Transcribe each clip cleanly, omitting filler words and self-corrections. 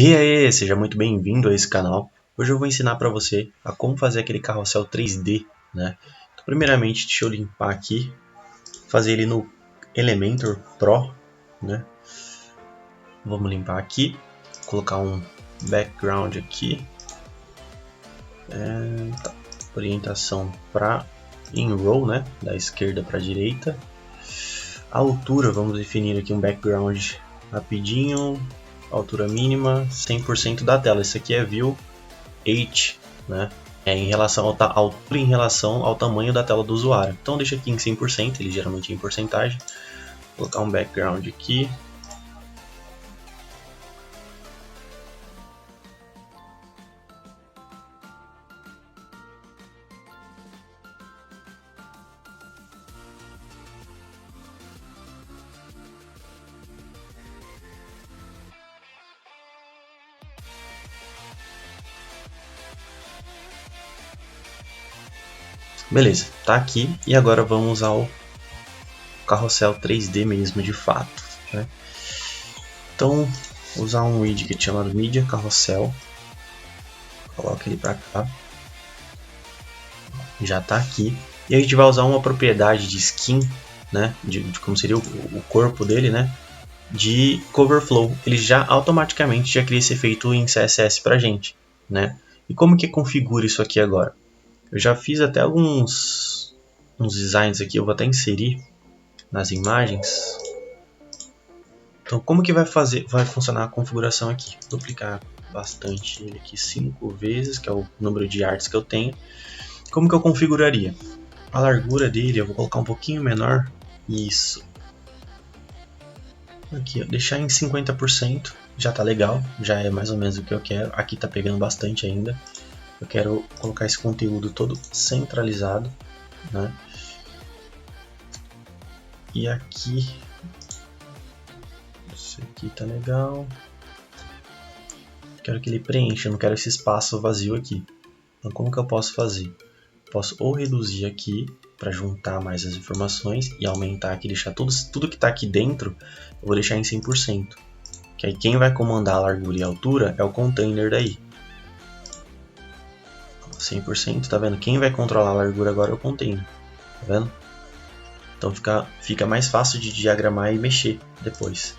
E aí, seja muito bem-vindo a esse canal. Hoje eu vou ensinar para você a como fazer aquele carrossel 3D, né? Então, primeiramente, deixa eu limpar aqui, fazer ele no Elementor Pro, né? Vamos limpar aqui, colocar um background aqui, orientação para in row, né? Da esquerda para a direita. A altura, vamos definir aqui um background rapidinho. Altura mínima, 100% da tela. Esse aqui é view H, né? É em relação ao altura em relação ao tamanho da tela do usuário. Então deixa aqui em 100%, ele geralmente é em porcentagem. Vou colocar um background aqui. Beleza, tá aqui. E agora vamos ao carrossel 3D mesmo, de fato, né? Então, vou usar um widget chamado Media Carrossel. Coloca ele para cá. Já tá aqui. E a gente vai usar uma propriedade de skin, né? De como seria o corpo dele, né? De cover flow. Ele já automaticamente já cria esse efeito em CSS pra gente, né? E como que configura isso aqui agora? Eu já fiz até uns designs aqui, eu vou até inserir nas imagens. Então, como que vai funcionar a configuração aqui? Vou duplicar bastante ele aqui 5 vezes, que é o número de artes que eu tenho. Como que eu configuraria? A largura dele eu vou colocar um pouquinho menor. Isso. Aqui, ó, deixar em 50%, já tá legal, já é mais ou menos o que eu quero. Aqui tá pegando bastante ainda. Eu quero colocar esse conteúdo todo centralizado, né? E aqui, esse aqui tá legal. Quero que ele preencha, eu não quero esse espaço vazio aqui. Então como que eu posso fazer? Posso ou reduzir aqui para juntar mais as informações e aumentar aqui, deixar tudo que está aqui dentro, eu vou deixar em 100%. Que aí quem vai comandar a largura e a altura é o container daí. 100%, tá vendo? Quem vai controlar a largura agora é o container, tá vendo? Então fica mais fácil de diagramar e mexer depois.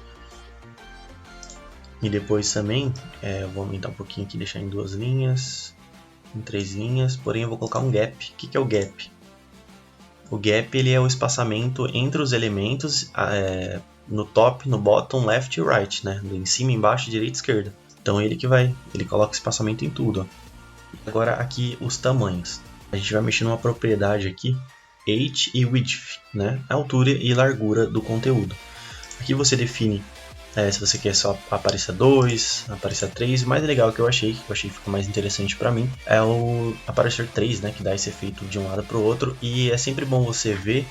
E depois também, eu vou aumentar um pouquinho aqui, deixar em 2 linhas, em 3 linhas, porém eu vou colocar um gap. O que é o gap? O gap ele é o espaçamento entre os elementos no top, no bottom, left e right, né? Em cima, embaixo, direita e esquerda. Então ele coloca espaçamento em tudo. Ó. Agora aqui os tamanhos. A gente vai mexer numa propriedade aqui, height e width, né? A altura e largura do conteúdo. Aqui você define se você quer só apareça 2, apareça 3. O mais legal que eu achei que fica mais interessante para mim, é o aparecer 3, né? Que dá esse efeito de um lado para o outro. E é sempre bom você ver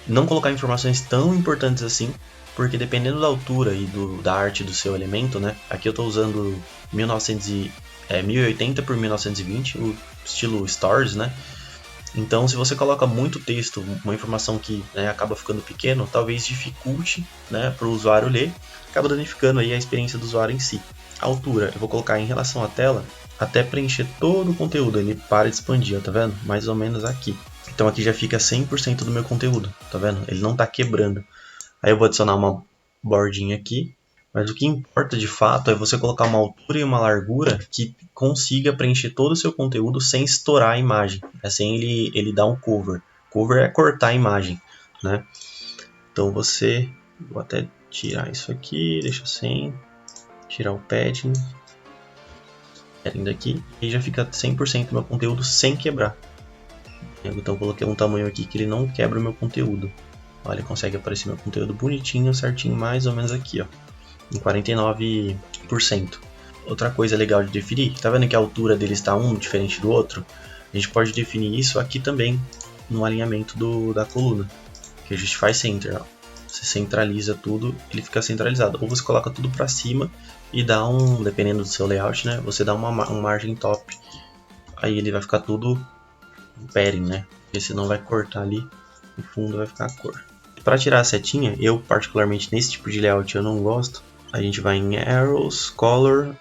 não colocar informações tão importantes assim, porque dependendo da altura e da arte do seu elemento, né? Aqui eu estou usando 1080 por 1920, o estilo Stars, né? Então, se você coloca muito texto, uma informação que acaba ficando pequeno, talvez dificulte, né, para o usuário ler, acaba danificando aí a experiência do usuário em si. A altura, eu vou colocar em relação à tela, até preencher todo o conteúdo, ele para de expandir, ó, tá vendo? Mais ou menos aqui. Então aqui já fica 100% do meu conteúdo, tá vendo? Ele não está quebrando. Aí eu vou adicionar uma bordinha aqui. Mas o que importa de fato é você colocar uma altura e uma largura que consiga preencher todo o seu conteúdo sem estourar a imagem, sem ele dar um cover. Cover é cortar a imagem, né? Então vou até tirar isso aqui, deixa sem, tirar o padding daqui, e já fica 100% do meu conteúdo sem quebrar. Então coloquei um tamanho aqui que ele não quebra o meu conteúdo. Olha, consegue aparecer meu conteúdo bonitinho, certinho, mais ou menos aqui, ó. Em 49%. Outra coisa legal de definir, tá vendo que a altura dele está um diferente do outro? A gente pode definir isso aqui também no alinhamento da coluna, que a gente faz center. Ó. Você centraliza tudo, ele fica centralizado. Ou você coloca tudo para cima e dá dependendo do seu layout, né? Você dá uma margem top. Aí ele vai ficar tudo padding, né? Porque senão vai cortar ali, o fundo vai ficar a cor. Para tirar a setinha, eu particularmente nesse tipo de layout eu não gosto. A gente vai em Arrows, Color,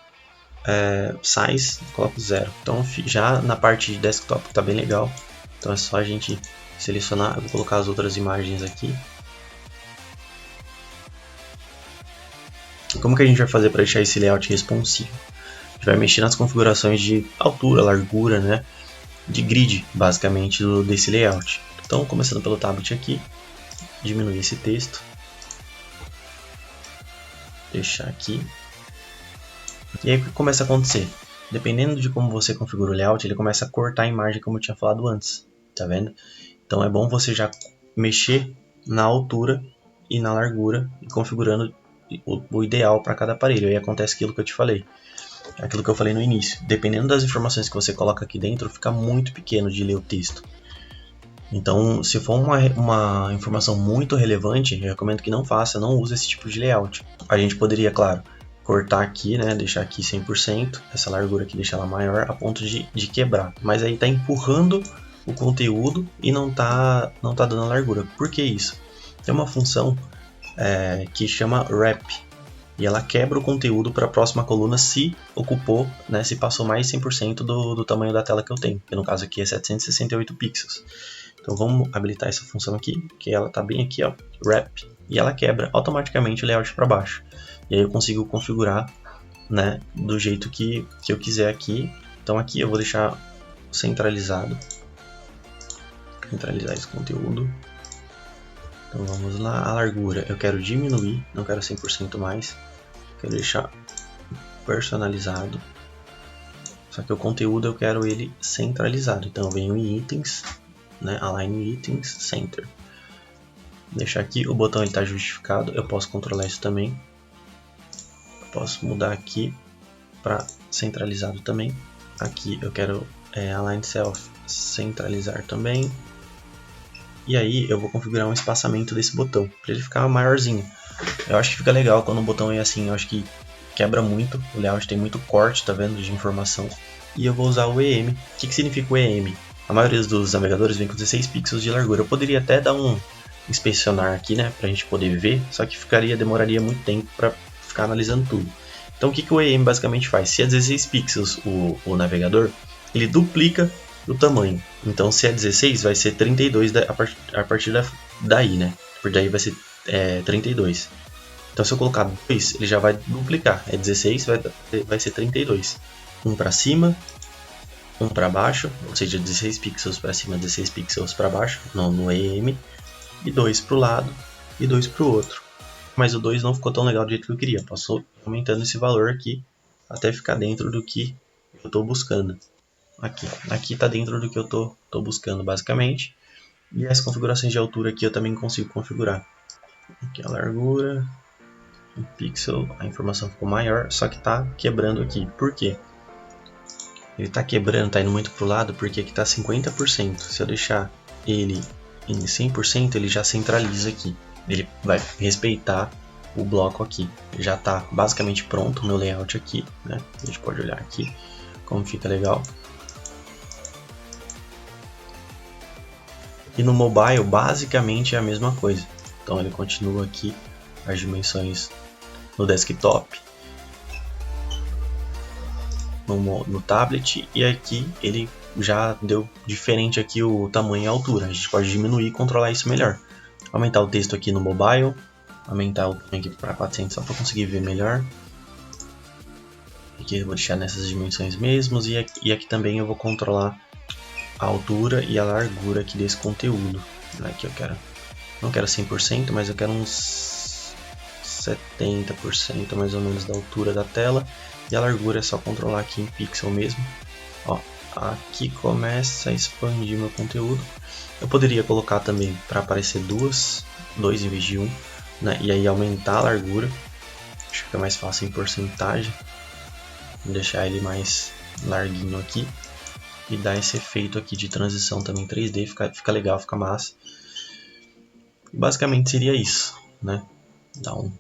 Size, coloco 0. Então já na parte de desktop tá bem legal. Então é só a gente selecionar, eu vou colocar as outras imagens aqui. Como que a gente vai fazer para deixar esse layout responsivo? A gente vai mexer nas configurações de altura, largura, né? De grid, basicamente, desse layout. Então, começando pelo tablet aqui, diminuir esse texto, deixar aqui. E aí o que começa a acontecer? Dependendo de como você configura o layout, ele começa a cortar a imagem, como eu tinha falado antes, tá vendo? Então é bom você já mexer na altura e na largura, e configurando o ideal para cada aparelho. Aí acontece aquilo que eu te falei, aquilo que eu falei no início. Dependendo das informações que você coloca aqui dentro, fica muito pequeno de ler o texto. Então, se for uma informação muito relevante, eu recomendo que não faça, não use esse tipo de layout. A gente poderia, claro, cortar aqui, né, deixar aqui 100%, essa largura aqui deixar ela maior a ponto de quebrar. Mas aí está empurrando o conteúdo e não tá dando a largura. Por que isso? Tem uma função que chama wrap, e ela quebra o conteúdo para a próxima coluna se ocupou, né, se passou mais 100% do tamanho da tela que eu tenho, que no caso aqui é 768 pixels. Então vamos habilitar essa função aqui, que ela está bem aqui, ó, wrap, e ela quebra automaticamente o layout para baixo. E aí eu consigo configurar, né, do jeito que eu quiser aqui. Então aqui eu vou deixar centralizado, centralizar esse conteúdo. Então vamos lá, a largura eu quero diminuir, não quero 100% mais, quero deixar personalizado. Só que o conteúdo eu quero ele centralizado, então eu venho em itens, né, Align Items, Center. Deixar aqui, o botão está justificado, eu posso controlar isso também. Eu posso mudar aqui para centralizado também. Aqui eu quero Align Self, centralizar também. E aí eu vou configurar um espaçamento desse botão, para ele ficar maiorzinho. Eu acho que fica legal quando o botão é assim, eu acho que quebra muito, o layout tem muito corte, tá vendo, de informação. E eu vou usar o EM. O que significa o EM? A maioria dos navegadores vem com 16 pixels de largura. Eu poderia até dar um inspecionar aqui, né, pra gente poder ver, só que demoraria muito tempo para ficar analisando tudo. Então o que o EM basicamente faz? Se é 16 pixels o navegador, ele duplica o tamanho. Então se é 16, vai ser 32 a partir daí, né? Por daí vai ser 32. Então se eu colocar 2, ele já vai duplicar. É 16, vai ser 32. Um para cima, um para baixo, ou seja, 16 pixels para cima, 16 pixels para baixo, no EM, e 2 para o lado e 2 para o outro. Mas o 2 não ficou tão legal do jeito que eu queria, posso ir aumentando esse valor aqui até ficar dentro do que eu estou buscando. Aqui está dentro do que eu estou buscando basicamente. E as configurações de altura aqui eu também consigo configurar. Aqui a largura, um pixel, a informação ficou maior, só que está quebrando aqui. Por quê? Ele está quebrando, está indo muito para o lado porque aqui está 50%. Se eu deixar ele em 100%, ele já centraliza aqui. Ele vai respeitar o bloco aqui. Já está basicamente pronto o meu layout aqui, né? A gente pode olhar aqui como fica legal. E no mobile, basicamente é a mesma coisa. Então ele continua aqui as dimensões no desktop, no tablet, e aqui ele já deu diferente aqui o tamanho e a altura. A gente pode diminuir e controlar isso melhor. Aumentar o texto aqui no mobile, aumentar o tamanho aqui para 400 só para conseguir ver melhor. Aqui eu vou deixar nessas dimensões mesmos, e aqui também eu vou controlar a altura e a largura aqui desse conteúdo. Aqui eu não quero 100%, mas eu quero uns 70% mais ou menos da altura da tela. E a largura é só controlar aqui em pixel mesmo. Ó, aqui começa a expandir meu conteúdo. Eu poderia colocar também para aparecer dois em vez de um, né? E aí aumentar a largura. Acho que fica mais fácil em porcentagem. Vou deixar ele mais larguinho aqui. E dar esse efeito aqui de transição também 3D. Fica legal, fica massa. Basicamente seria isso, né? Dá uma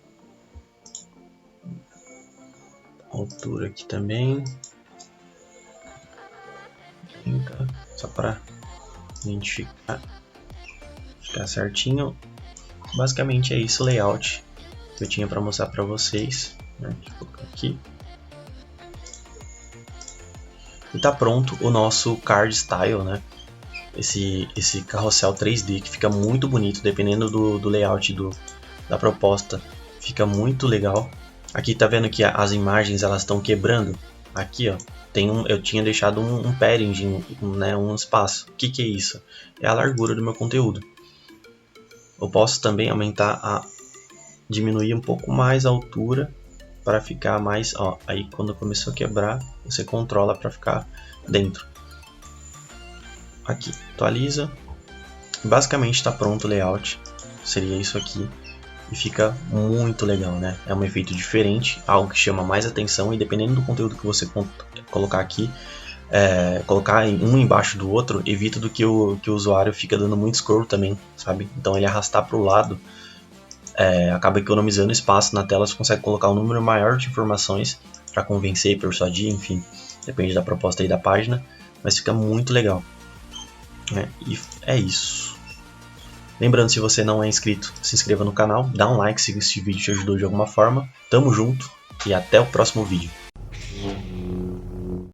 altura aqui também. Só para identificar, ficar certinho. Basicamente é isso o layout que eu tinha para mostrar para vocês. né? Deixa eu colocar aqui. E tá pronto o nosso card style, né? Esse carrossel 3D que fica muito bonito, dependendo do layout da proposta, fica muito legal. Aqui tá vendo que as imagens elas estão quebrando. Aqui, ó, eu tinha deixado um padding, né, um espaço. O que é isso? É a largura do meu conteúdo. Eu posso também diminuir um pouco mais a altura para ficar mais, ó, aí quando começou a quebrar, você controla para ficar dentro. Aqui, atualiza. Basicamente está pronto o layout, seria isso aqui. E fica muito legal, né? É um efeito diferente, algo que chama mais atenção, e dependendo do conteúdo que você colocar aqui, colocar um embaixo do outro, evita do que o usuário fica dando muito scroll também, sabe? Então ele arrastar para o lado, acaba economizando espaço na tela, você consegue colocar um número maior de informações para convencer, persuadir, enfim, depende da proposta aí da página, mas fica muito legal. E é isso. Lembrando, se você não é inscrito, se inscreva no canal, dá um like se esse vídeo te ajudou de alguma forma. Tamo junto e até o próximo vídeo.